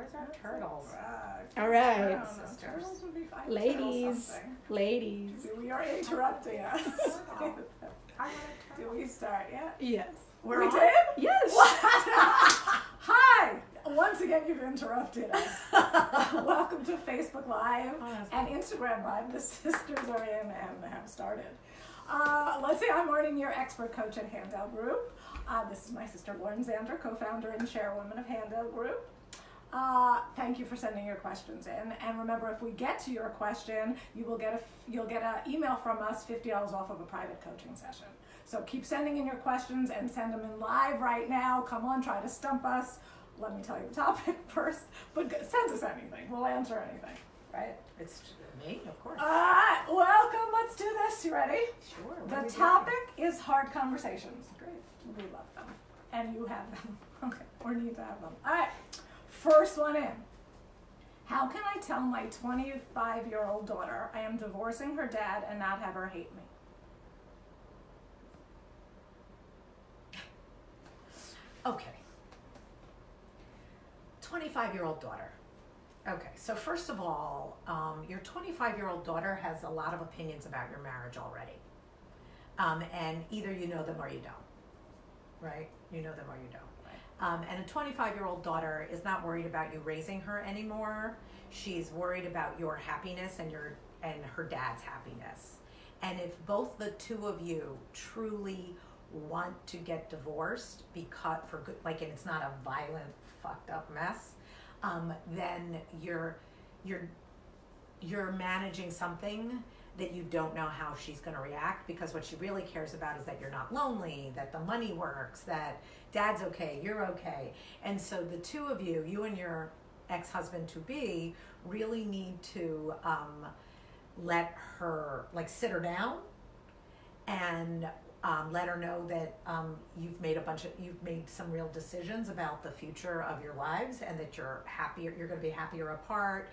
Where's our turtles? All right. Turtles would be fine. Ladies. We are interrupting us. I want a Do turtle. we start yet? Yes. We on? did? Yes. Hi! Once again, you've interrupted us. Welcome to Facebook Live and Instagram Live. The sisters are in and have started. Let's see, I'm Marnie Nir, expert coach at Handel Group. This is my sister Lauren Zander, co-founder and chairwoman of Handel Group. Thank you for sending your questions in. And remember, if we get to your question, you'll get an email from us, $50 off of a private coaching session. So keep sending in your questions and send them in live right now. Come on, try to stump us. Let me tell you the topic first, but send us anything. We'll answer anything, right? It's me, of course. All right, welcome. Let's do this. You ready? Sure. The topic is hard conversations. Great. We love them. And you have them. Okay. Or need to have them. All right. First one in. How can I tell my 25-year-old daughter I am divorcing her dad and not have her hate me? Okay. 25-year-old daughter. Okay, so first of all, your 25-year-old daughter has a lot of opinions about your marriage already. And either you know them or you don't, right? You know them or you don't. And a 25-year-old daughter is not worried about you raising her anymore. She's worried about your happiness and her dad's happiness. And if both the two of you truly want to get divorced because for good, like, and it's not a violent, fucked up mess, then you're managing something that you don't know how she's going to react, because what she really cares about is that you're not lonely, that the money works, that dad's okay, you're okay. And so the two of you, you and your ex-husband-to-be, really need to let her, like, sit her down and let her know that you've made some real decisions about the future of your lives, and that you're going to be happier apart.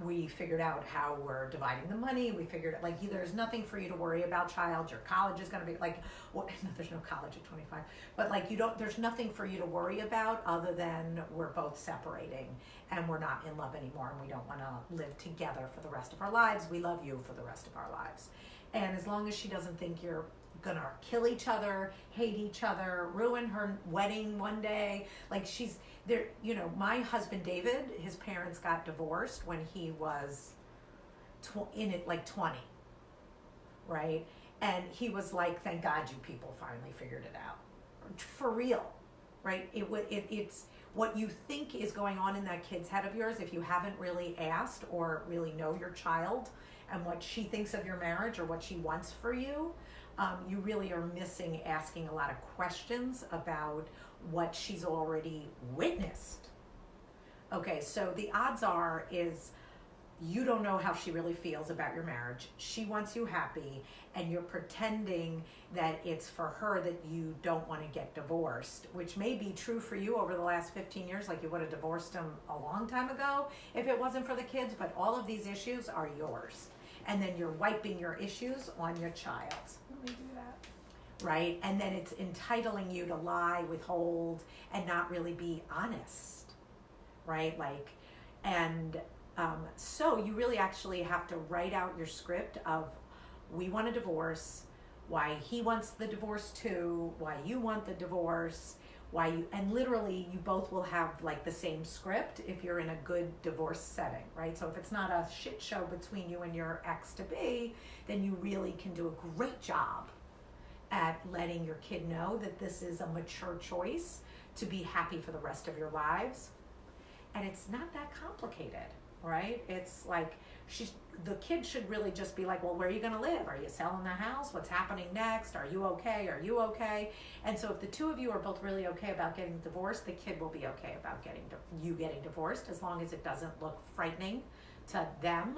We figured out how we're dividing the money. We figured, like, there's nothing for you to worry about, child. Your college is going to be like, well, no, there's no college at 25, but like, there's nothing for you to worry about other than we're both separating and we're not in love anymore, and we don't want to live together for the rest of our lives. We love you for the rest of our lives. And as long as she doesn't think you're gonna kill each other, hate each other, ruin her wedding one day, like, she's there. You know, my husband David, his parents got divorced when he was 20, right? And he was like, thank God you people finally figured it out, for real, right? It's what you think is going on in that kid's head of yours, if you haven't really asked or really know your child and what she thinks of your marriage or what she wants for you. You really are missing asking a lot of questions about what she's already witnessed. Okay, so the odds are is you don't know how she really feels about your marriage. She wants you happy, and you're pretending that it's for her that you don't want to get divorced, which may be true for you over the last 15 years, like you would have divorced him a long time ago if it wasn't for the kids, but all of these issues are yours. And then you're wiping your issues on your child. Let me do that. Right? And then it's entitling you to lie, withhold, and not really be honest. Right? Like, and so you really actually have to write out your script of, we want a divorce, why he wants the divorce too, why you want the divorce, and literally you both will have like the same script if you're in a good divorce setting, right? So if it's not a shit show between you and your ex-to-be, then you really can do a great job at letting your kid know that this is a mature choice to be happy for the rest of your lives. And it's not that complicated, right? It's like, the kid should really just be like, well, where are you going to live? Are you selling the house? What's happening next? Are you okay? Are you okay? And so if the two of you are both really okay about getting divorced, the kid will be okay about you getting divorced, as long as it doesn't look frightening to them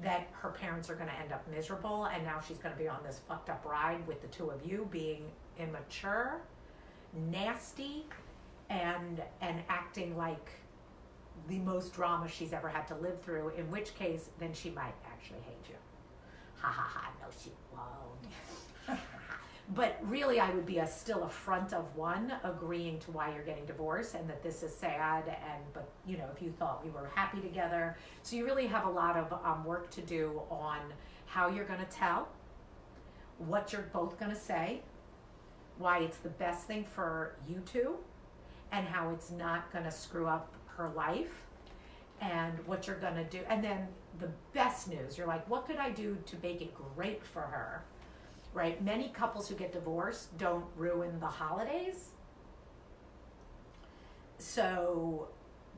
that her parents are going to end up miserable, and now she's going to be on this fucked up ride with the two of you being immature, nasty, and acting like the most drama she's ever had to live through, in which case then she might actually hate you. Ha ha ha, no she won't. But really, I would be still a front of one, agreeing to why you're getting divorced and that this is sad. But if you thought we were happy together, so you really have a lot of work to do on how you're going to tell, what you're both going to say, why it's the best thing for you two, and how it's not going to screw up her life, and what you're going to do. And then the best news, you're like, what could I do to make it great for her? Right? Many couples who get divorced don't ruin the holidays. So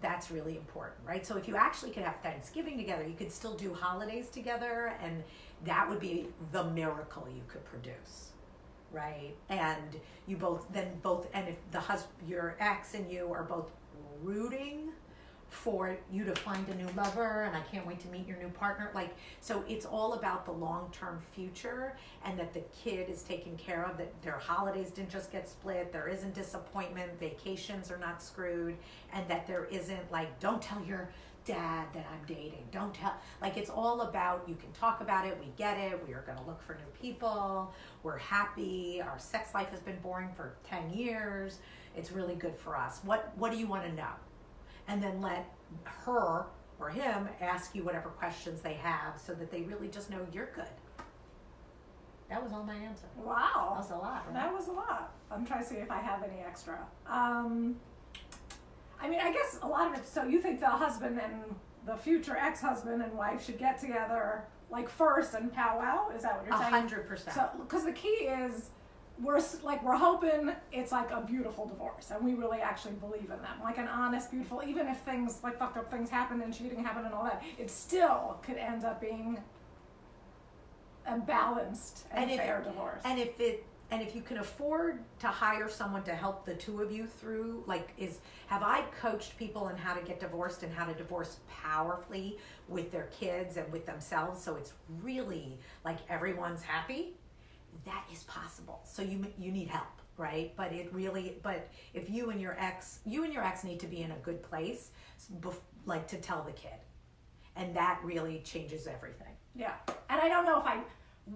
that's really important, right? So if you actually could have Thanksgiving together, you could still do holidays together, and that would be the miracle you could produce, right? And you both, and if your ex and you are both rooting for you to find a new lover, and I can't wait to meet your new partner. So it's all about the long-term future, and that the kid is taken care of, that their holidays didn't just get split, there isn't disappointment, vacations are not screwed, and that there isn't don't tell your dad that I'm dating. Don't tell, it's all about, you can talk about it, we get it, we are going to look for new people, we're happy, our sex life has been boring for 10 years, it's really good for us. What do you want to know? And then let her or him ask you whatever questions they have, so that they really just know you're good. That was all my answer. Wow. That was a lot, right? That was a lot. I'm trying to see if I have any extra. I guess a lot of it, so you think the husband and the future ex-husband and wife should get together first and powwow? Is that what you're saying? 100%. So, because the key is, we're hoping it's a beautiful divorce, and we really actually believe in them, an honest, beautiful, even if things fucked up things happen and cheating happened and all that, it still could end up being a balanced and fair divorce. And if you can afford to hire someone to help the two of you through, have I coached people on how to get divorced and how to divorce powerfully with their kids and with themselves, so it's really everyone's happy. That is possible. So you need help, right? But if you and your ex need to be in a good place, to tell the kid, and that really changes everything. Yeah, and I don't know if I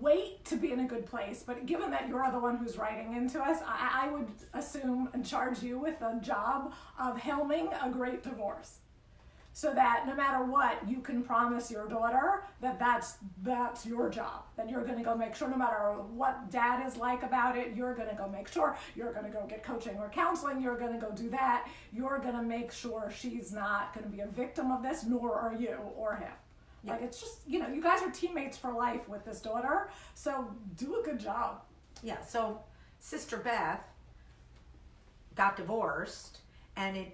wait to be in a good place, but given that you're the one who's writing into us, I would assume and charge you with the job of helming a great divorce. So that no matter what, you can promise your daughter that that's your job. That you're going to go make sure, no matter what dad is about it, you're going to go make sure. You're going to go get coaching or counseling. You're going to go do that. You're going to make sure she's not going to be a victim of this, nor are you or him. Yeah. It's just, you guys are teammates for life with this daughter. So do a good job. Yeah. So Sister Beth got divorced, and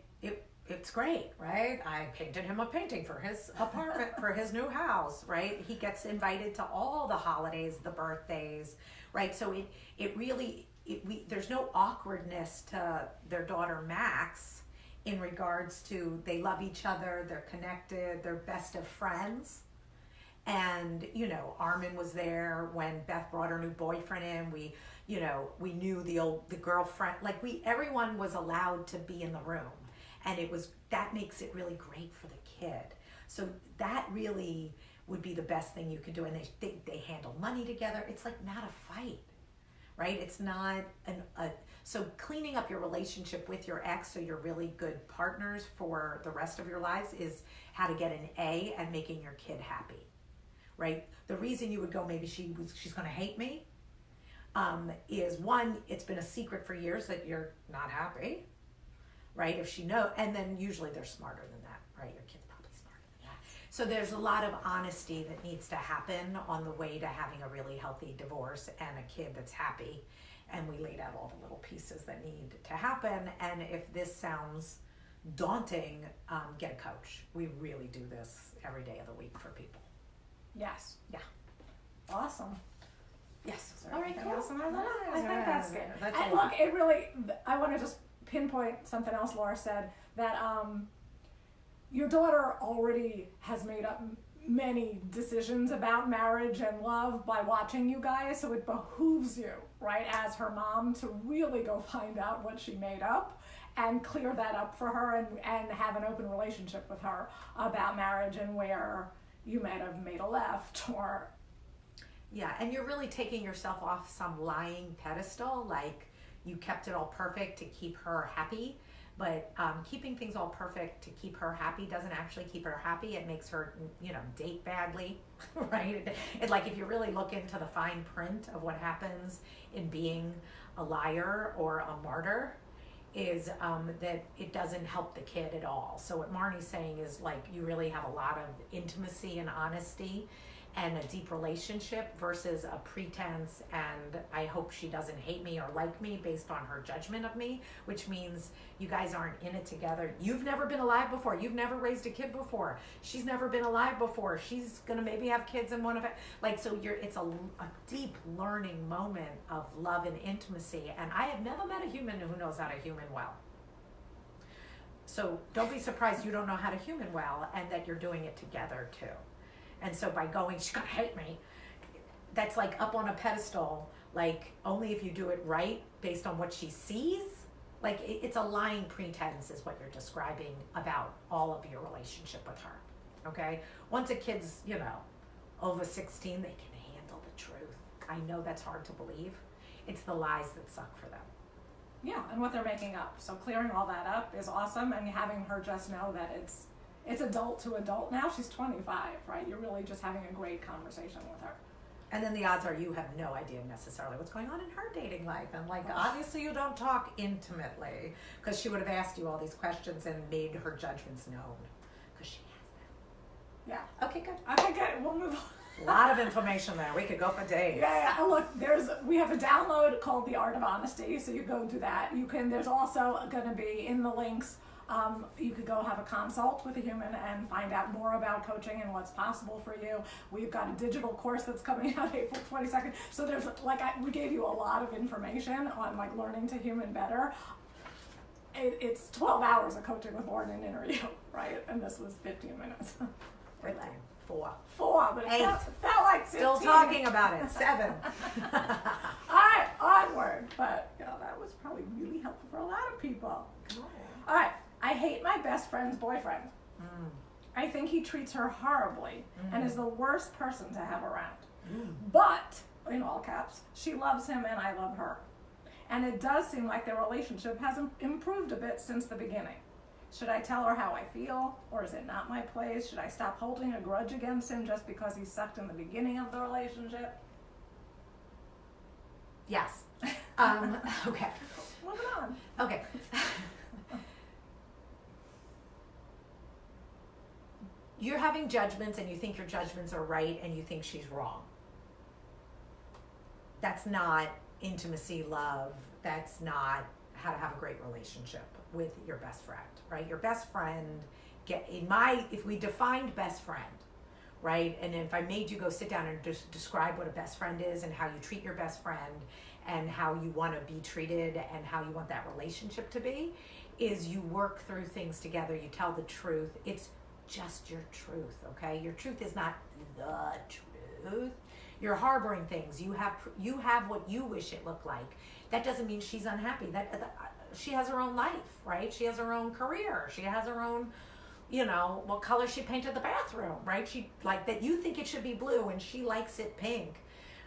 it's great, right? I painted him a painting for his apartment, for his new house, right? He gets invited to all the holidays, the birthdays, right? So there's no awkwardness to their daughter Max in regards to, they love each other, they're connected, they're best of friends. And, Armin was there when Beth brought her new boyfriend in. We knew the girlfriend, everyone was allowed to be in the room. And that makes it really great for the kid. So that really would be the best thing you could do. And they handle money together. It's not a fight, right? It's not so cleaning up your relationship with your ex so you're really good partners for the rest of your lives is how to get an A and making your kid happy, right? The reason you would go, maybe she's going to hate me, is one, it's been a secret for years that you're not happy. Right, if she knows, and then usually they're smarter than that, right? Your kid's probably smarter than that. So there's a lot of honesty that needs to happen on the way to having a really healthy divorce and a kid that's happy. And we laid out all the little pieces that need to happen. And if this sounds daunting, get a coach. We really do this every day of the week for people. Yes. Yeah. Awesome. Yes. All right, cool. Else? I think that's good. That's and a lot. Look, it really, I want to just pinpoint something else Laura said, that your daughter already has made up many decisions about marriage and love by watching you guys, so it behooves you, right, as her mom, to really go find out what she made up and clear that up for her, and have an open relationship with her about marriage and where you might have made a left or Yeah, and you're really taking yourself off some lying pedestal, like you kept it all perfect to keep her happy. But keeping things all perfect to keep her happy doesn't actually keep her happy. It makes her, date badly, right? Like if you really look into the fine print of what happens in being a liar or a martyr, is that it doesn't help the kid at all. So what Marnie's saying is like you really have a lot of intimacy and honesty and a deep relationship versus a pretense and I hope she doesn't hate me or like me based on her judgment of me, which means you guys aren't in it together. You've never been alive before. You've never raised a kid before. She's never been alive before. She's gonna maybe have kids in one of it. Like, so it's a deep learning moment of love and intimacy. And I have never met a human who knows how to human well. So don't be surprised you don't know how to human well and that you're doing it together too. And so by going, she's gonna hate me, that's like up on a pedestal, like only if you do it right based on what she sees. Like it's a lying pretense is what you're describing about all of your relationship with her, okay? Once a kid's, over 16, they can handle the truth. I know that's hard to believe. It's the lies that suck for them. Yeah, and what they're making up. So clearing all that up is awesome, and having her just know that it's adult to adult now. She's 25, right? You're really just having a great conversation with her. And then the odds are you have no idea necessarily what's going on in her dating life. And like, obviously you don't talk intimately because she would have asked you all these questions and made her judgments known because she has them. Yeah. Okay, good. Okay, good. We'll move on. A lot of information there. We could go for days. Yeah. And look, we have a download called The Art of Honesty, so you go do that. There's also going to be in the links. You could go have a consult with a human and find out more about coaching and what's possible for you. We've got a digital course that's coming out April 22nd. So there's we gave you a lot of information on learning to human better. It's 12 hours of coaching with Marnie Nir, right? And this was 15 minutes. 15. 4, but it 8. felt like 15. Still talking about it. 7. All right, onward. But that was probably really helpful for a lot of people. All right. I hate my best friend's boyfriend. I think he treats her horribly and is the worst person to have around. But, in all caps, she loves him and I love her. And it does seem like their relationship has improved a bit since the beginning. Should I tell her how I feel, or is it not my place? Should I stop holding a grudge against him just because he sucked in the beginning of the relationship? Yes. Okay. Moving on. Okay. You're having judgments and you think your judgments are right and you think she's wrong. That's not intimacy, love. That's not how to have a great relationship with your best friend, right? Your best friend, if we defined best friend, right? And if I made you go sit down and just describe what a best friend is and how you treat your best friend and how you want to be treated and how you want that relationship to be, is you work through things together, you tell the truth. It's just your truth, okay? Your truth is not the truth. You're harboring things. You have what you wish it looked like. That doesn't mean she's unhappy. She has her own life, right? She has her own career. She has her own, what color she painted the bathroom, right? She that you think it should be blue and she likes it pink,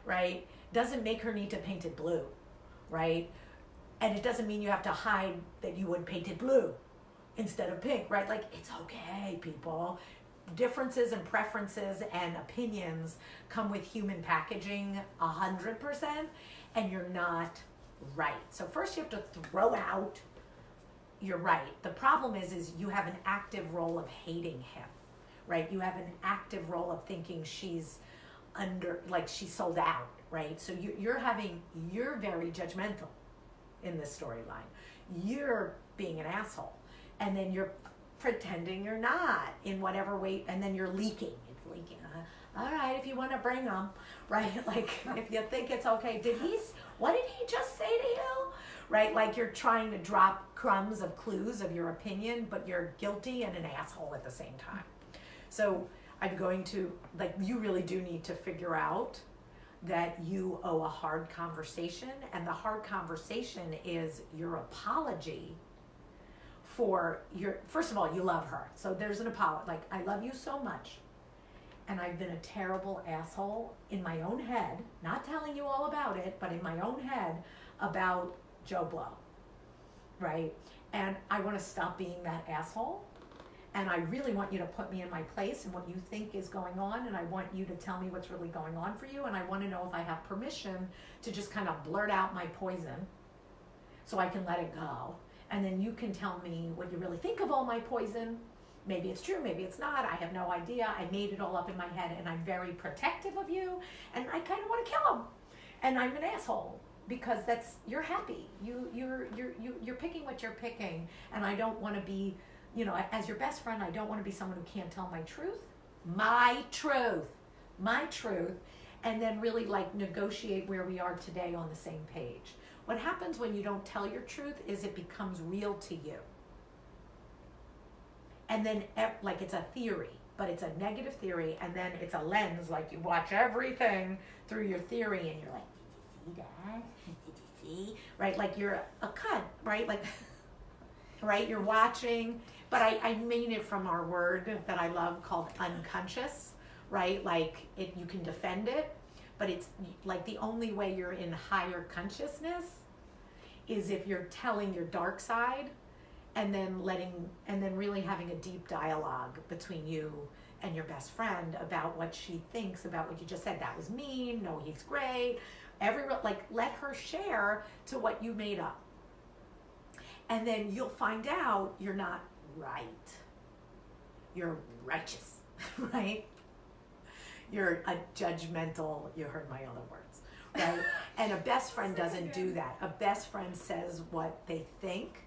right? Doesn't make her need to paint it blue, right? And it doesn't mean you have to hide that you would paint it blue instead of pink, right? It's okay, people. Differences and preferences and opinions come with human packaging 100%, and you're not right. So first you have to throw out you're right. The problem is you have an active role of hating him, right? You have an active role of thinking she's she's sold out, right? So you're very judgmental in this storyline. You're being an asshole. And then you're pretending you're not in whatever way, and then you're leaking. It's leaking. All right, if you want to bring them, right? If you think it's okay. What did he just say to you? Right? You're trying to drop crumbs of clues of your opinion, but you're guilty and an asshole at the same time. So I'm going to, you really do need to figure out that you owe a hard conversation, and the hard conversation is your apology for first of all, you love her. So there's an apology. I love you so much, and I've been a terrible asshole in my own head, not telling you all about it, but in my own head about Joe Blow, right? And I want to stop being that asshole. And I really want you to put me in my place and what you think is going on. And I want you to tell me what's really going on for you. And I want to know if I have permission to just kind of blurt out my poison so I can let it go. And then you can tell me what you really think of all my poison. Maybe it's true, maybe it's not. I have no idea. I made it all up in my head, and I'm very protective of you. And I kind of want to kill him. And I'm an asshole because you're happy. You're picking what you're picking. And I don't want to be, as your best friend, I don't want to be someone who can't tell my truth. My truth. And then really negotiate where we are today on the same page. What happens when you don't tell your truth is it becomes real to you. And then it's a theory, but it's a negative theory, and then it's a lens, you watch everything through your theory, and you're like, did you see that? Did you see? Right, you're a cunt, right? Right, you're watching, but I mean it from our word that I love called unconscious, right? You can defend it, but it's the only way you're in higher consciousness is if you're telling your dark side and then really having a deep dialogue between you and your best friend about what she thinks about what you just said. That was mean. No, he's great. Let her share to what you made up. And then you'll find out you're not right. You're righteous, right? You're a judgmental, you heard my other words, right? And a best friend doesn't do that. A best friend says what they think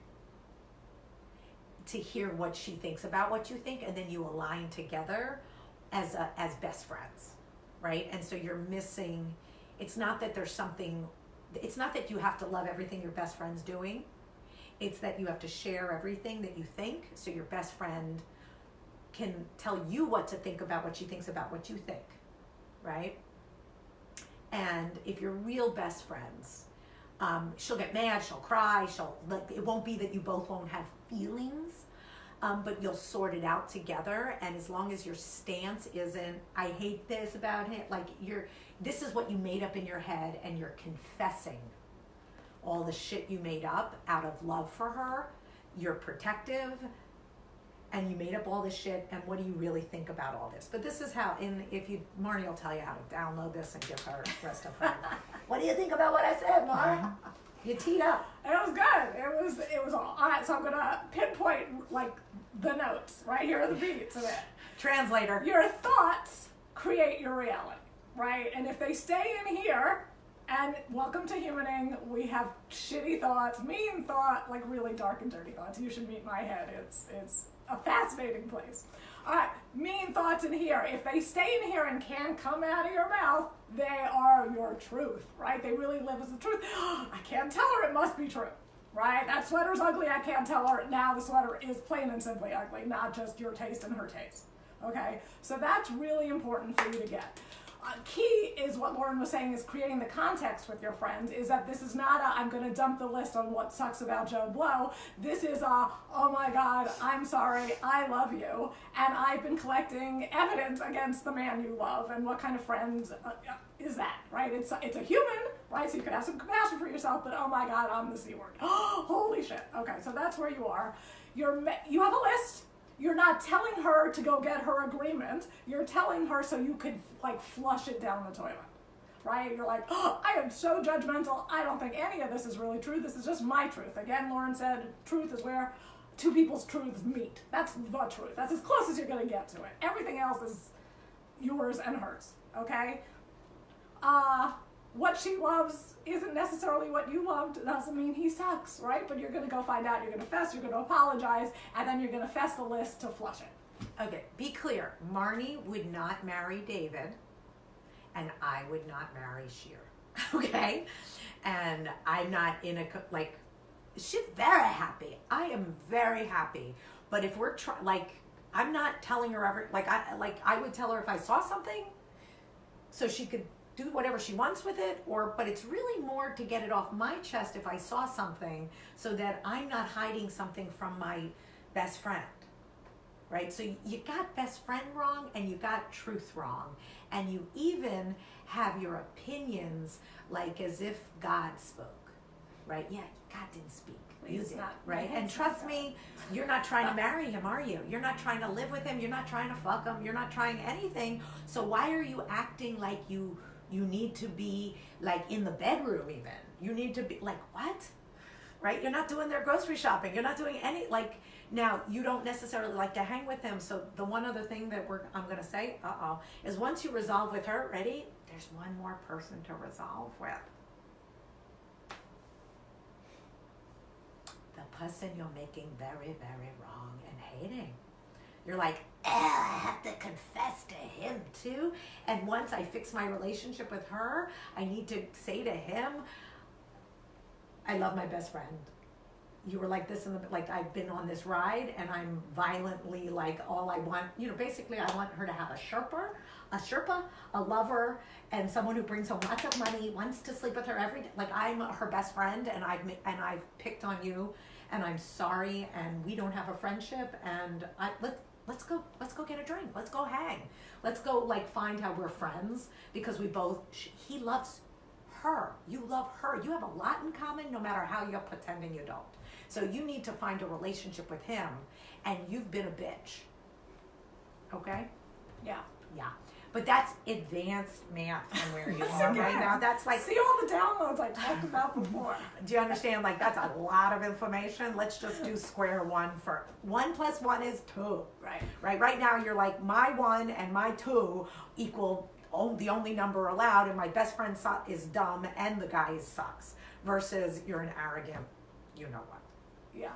to hear what she thinks about what you think, and then you align together as best friends, right? And so you're missing, it's not that you have to love everything your best friend's doing. It's that you have to share everything that you think, so your best friend can tell you what to think about what she thinks about what you think, right? And if you're real best friends, she'll get mad, she'll cry, it won't be that you both won't have feelings, but you'll sort it out together. And as long as your stance isn't, I hate this about him, this is what you made up in your head, and you're confessing all the shit you made up out of love for her, you're protective, and you made up all this shit, and what do you really think about all this? But this is how, Marnie will tell you how to download this and give her the rest of her. What do you think about what I said, Marnie? You teed up. It was good. It was all right. So I'm gonna pinpoint the notes right here are the beats of it. Translator. Your thoughts create your reality, right? And if they stay in here, and welcome to humaning, we have shitty thoughts, mean thought, really dark and dirty thoughts. You should meet my head. It's a fascinating place. All right, mean thoughts in here. If they stay in here and can't come out of your mouth, they are your truth, right? They really live as the truth. I can't tell her, it must be true, right? That sweater's ugly, I can't tell her. Now the sweater is plain and simply ugly, not just your taste and her taste, okay? So that's really important for you to get. Key is what Lauren was saying, is creating the context with your friends, is that this is not I'm going to dump the list on what sucks about Joe Blow. This is oh my God, I'm sorry, I love you, and I've been collecting evidence against the man you love, and what kind of friend is that, right? It's a human, right? So you could have some compassion for yourself, but oh my God, I'm the C word. Holy shit. Okay, so that's where you are. You have a list. You're not telling her to go get her agreement. You're telling her so you could flush it down the toilet, right? You're I am so judgmental. I don't think any of this is really true. This is just my truth. Again, Lauren said truth is where two people's truths meet. That's the truth. That's as close as you're going to get to it. Everything else is yours and hers, okay? What she loves isn't necessarily what you loved. It doesn't mean he sucks, right? But you're going to go find out. You're going to fess. You're going to apologize. And then you're going to fess the list to flush it. Okay, be clear. Marnie would not marry David, and I would not marry Sheer. Okay? And I'm not in she's very happy. I am very happy. But if we're I'm not telling her I would tell her if I saw something so she could do whatever she wants with it, but it's really more to get it off my chest if I saw something, so that I'm not hiding something from my best friend, right? So you got best friend wrong and you got truth wrong. And you even have your opinions like as if God spoke, right? Yeah, God didn't speak. You did, right? And trust me, you're not trying to marry him, are you? You're not trying to live with him. You're not trying to fuck him. You're not trying anything. So why are you acting like you need to be like in the bedroom even? You need to be like, what? Right? You're not doing their grocery shopping. You're not doing any, like, now you don't necessarily like to hang with him. So the one other thing that I'm going to say, is once you resolve with her, ready? There's one more person to resolve with. The person you're making very, very wrong and hating. You're like, I have to confess to him too. And once I fix my relationship with her, I need to say to him, I love my best friend. You were like this like I've been on this ride and I'm violently like all I want, basically I want her to have a Sherpa, a lover, and someone who brings home lots of money, wants to sleep with her every day. Like I'm her best friend and I've picked on you and I'm sorry and we don't have a friendship and let's go get a drink. Let's go hang. Let's go like find how we're friends because he loves her. You love her. You have a lot in common no matter how you're pretending you don't. So you need to find a relationship with him and you've been a bitch. Okay? Yeah. Yeah. But that's advanced math from where you are right now. That's like, see all the downloads I talked about before. Do you understand? Like that's a lot of information. Let's just do square one for 1 + 1 is 2. Right. Right. Right now you're like my 1 and my 2 equal the only number allowed, and my best friend is dumb and the guy sucks. Versus you're an arrogant, you know what? Yeah.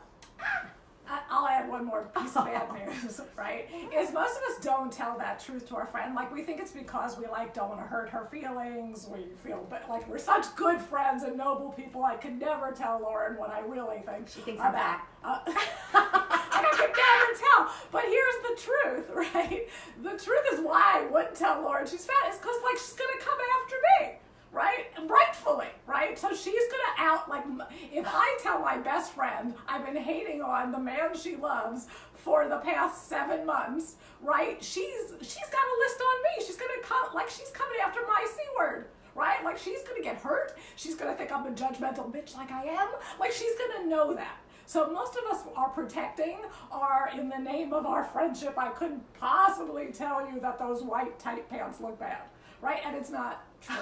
I'll add one more piece of bad news, right? Is most of us don't tell that truth to our friend. Like we think it's because we like don't want to hurt her feelings. We feel like we're such good friends and noble people. I could never tell Lauren what I really think. She thinks I'm back. And I could never tell. But here's the truth, right? The truth is why I wouldn't tell Lauren she's fat is because like she's gonna come after me. Right? Rightfully, right? So she's gonna if I tell my best friend I've been hating on the man she loves for the past 7 months, right? She's got a list on me. She's gonna come, like she's coming after my C word, right? Like she's gonna get hurt. She's gonna think I'm a judgmental bitch like I am. Like she's gonna know that. So most of us are protecting, are in the name of our friendship. I couldn't possibly tell you that those white tight pants look bad, right? And it's not true.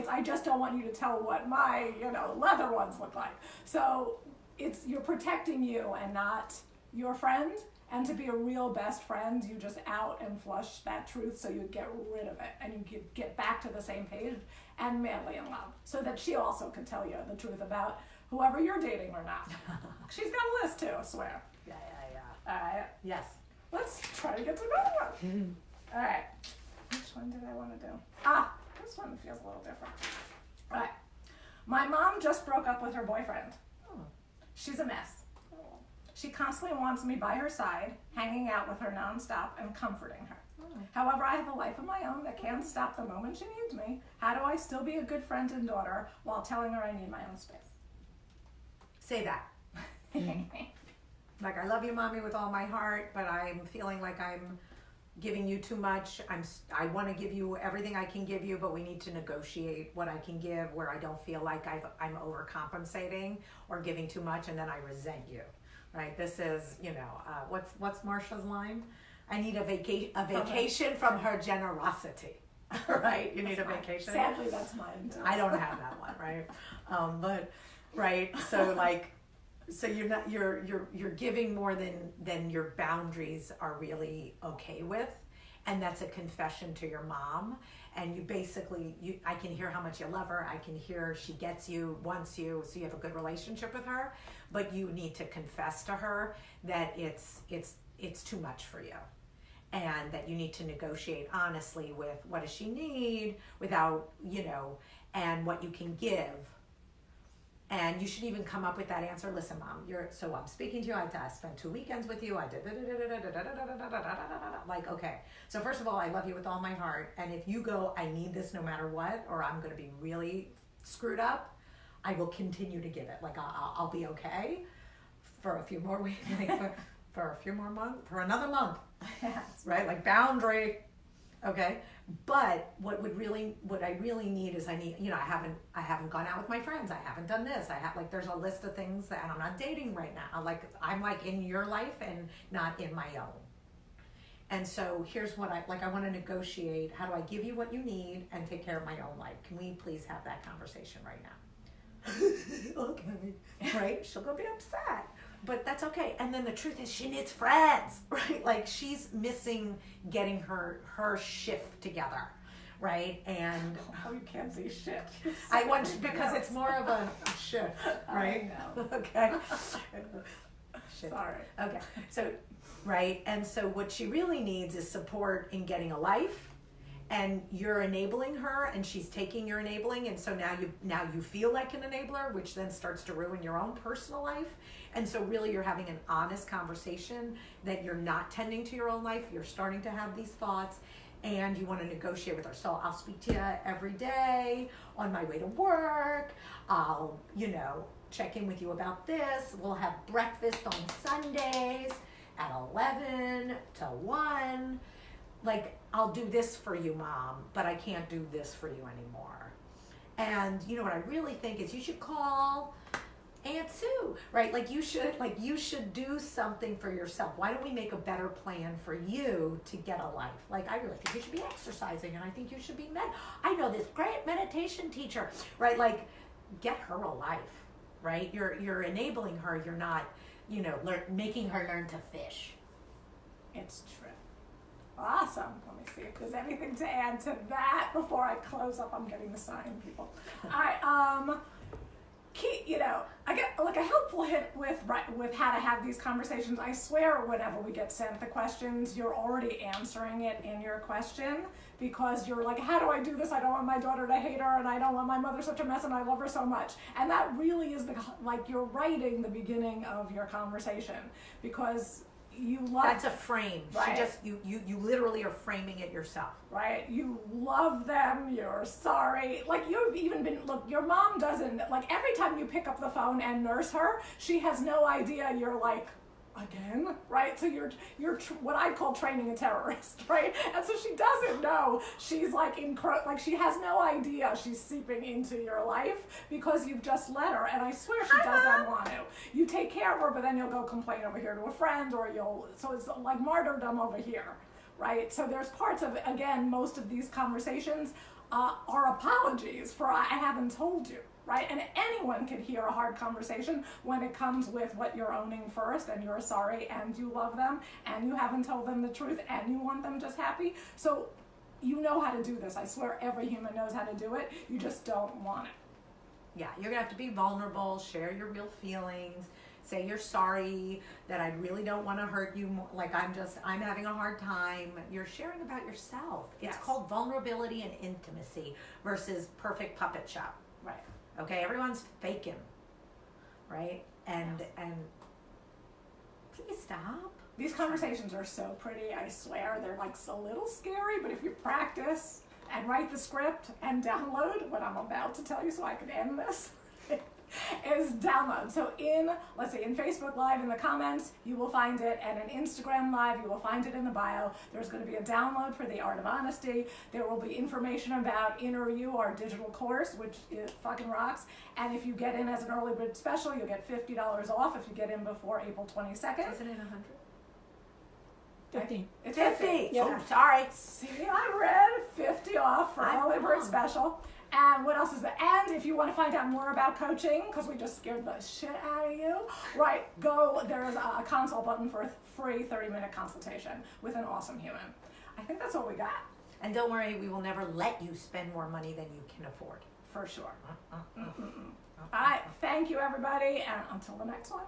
I just don't want you to tell what my, leather ones look like. So you're protecting you and not your friend. And to be a real best friend, you just out and flush that truth so you get rid of it and you get back to the same page and madly in love. So that she also can tell you the truth about whoever you're dating or not. She's got a list too, I swear. Yeah. All right. Yes. Let's try to get to another one. All right. Which one did I want to do? This one feels a little different. All right. My mom just broke up with her boyfriend. She's a mess. She constantly wants me by her side, hanging out with her nonstop and comforting her. However, I have a life of my own that can't stop the moment she needs me. How do I still be a good friend and daughter while telling her I need my own space? Say that. Like, I love you, mommy, with all my heart, but I'm feeling like I'm giving you too much. I want to give you everything I can give you, but we need to negotiate what I can give where I don't feel like I'm overcompensating or giving too much, and then I resent you, right? This is, what's Marsha's line? I need a vacation from her generosity, right? You need a vacation. Sadly, that's mine too. I don't have that one, right? But right, so like. So you're giving more than your boundaries are really okay with, and that's a confession to your mom. And you basically, I can hear how much you love her. I can hear she gets you, wants you, so you have a good relationship with her. But you need to confess to her that it's too much for you, and that you need to negotiate honestly with what does she need without and what you can give. And you should even come up with that answer. Listen, mom, so I'm speaking to you. I spent 2 weekends with you. I did like, okay. So first of all, I love you with all my heart. And if you go, I need this no matter what, or I'm going to be really screwed up, I will continue to give it. Like I'll be okay for a few more weeks, for a few more months, for another month. Yes. right? Like boundary. Okay. But what I really need is I haven't gone out with my friends. I haven't done this. There's a list of things and I'm not dating right now. Like, I'm like in your life and not in my own. And so here's what I want to negotiate. How do I give you what you need and take care of my own life? Can we please have that conversation right now? Okay. Right? She'll go be upset. But that's okay. And then the truth is she needs friends, right? Like, she's missing getting her shift together, right? And you can't see shit. I want, because it's more of a shift, right? I know. Okay. Shit. Sorry. Okay. So, right. And so what she really needs is support in getting a life, and you're enabling her and she's taking your enabling. And so now you feel like an enabler, which then starts to ruin your own personal life. And so really you're having an honest conversation that you're not tending to your own life. You're starting to have these thoughts and you want to negotiate with her. So I'll speak to you every day on my way to work. I'll, check in with you about this. We'll have breakfast on Sundays at 11 to 1. Like, I'll do this for you, Mom, but I can't do this for you anymore. And what I really think is you should call Aunt Sue, right? Like, you should do something for yourself. Why don't we make a better plan for you to get a life? Like, I really think you should be exercising, and I think you should be I know this great meditation teacher, right? Like, get her a life, right? You're enabling her. You're not, making her learn to fish. It's true. Awesome. Let me see if there's anything to add to that before I close up. I'm getting the sign, people. I get like a helpful hint with how to have these conversations. I swear, whenever we get sent the questions, you're already answering it in your question, because you're like, how do I do this? I don't want my daughter to hate her, and I don't want my mother such a mess, and I love her so much. And that really is you're writing the beginning of your conversation, because you love. That's a frame. Right. You literally are framing it yourself. Right? You love them, you're sorry. Like, you've even been, look, your mom doesn't, like, every time you pick up the phone and nurse her, she has no idea you're like, again, right? So you're what I call training a terrorist, right? And so she doesn't know. She's like she has no idea she's seeping into your life because you've just let her. And I swear she doesn't want to. You take care of her, but then you'll go complain over here to a friend, so it's like martyrdom over here, right? So there's parts of, again, most of these conversations are apologies for I haven't told you. Right? And anyone can hear a hard conversation when it comes with what you're owning first, and you're sorry, and you love them, and you haven't told them the truth, and you want them just happy. So you know how to do this. I swear every human knows how to do it. You just don't want it. Yeah, you're going to have to be vulnerable, share your real feelings, say you're sorry, that I really don't want to hurt you, like I'm having a hard time. You're sharing about yourself. It's called vulnerability and intimacy versus perfect puppet show. Right. Okay, everyone's faking, right? And please stop. These conversations are so pretty, I swear. They're like a little scary, but if you practice and write the script and download what I'm about to tell you so I can end this, is download. So in Facebook Live in the comments, you will find it, and in Instagram Live, you will find it in the bio. There's going to be a download for The Art of Honesty. There will be information about Inner You, our digital course, which fucking rocks. And if you get in as an early bird special, you'll get $50 off if you get in before April 22nd. Isn't it 100? 50. It's 50. Yep. Oh, sorry. See, I read 50 off for early bird special. And what else is there? And if you want to find out more about coaching, because we just scared the shit out of you, right, there's a consult button for a free 30-minute consultation with an awesome human. I think that's all we got. And don't worry, we will never let you spend more money than you can afford. For sure. All right, thank you, everybody, and until the next one.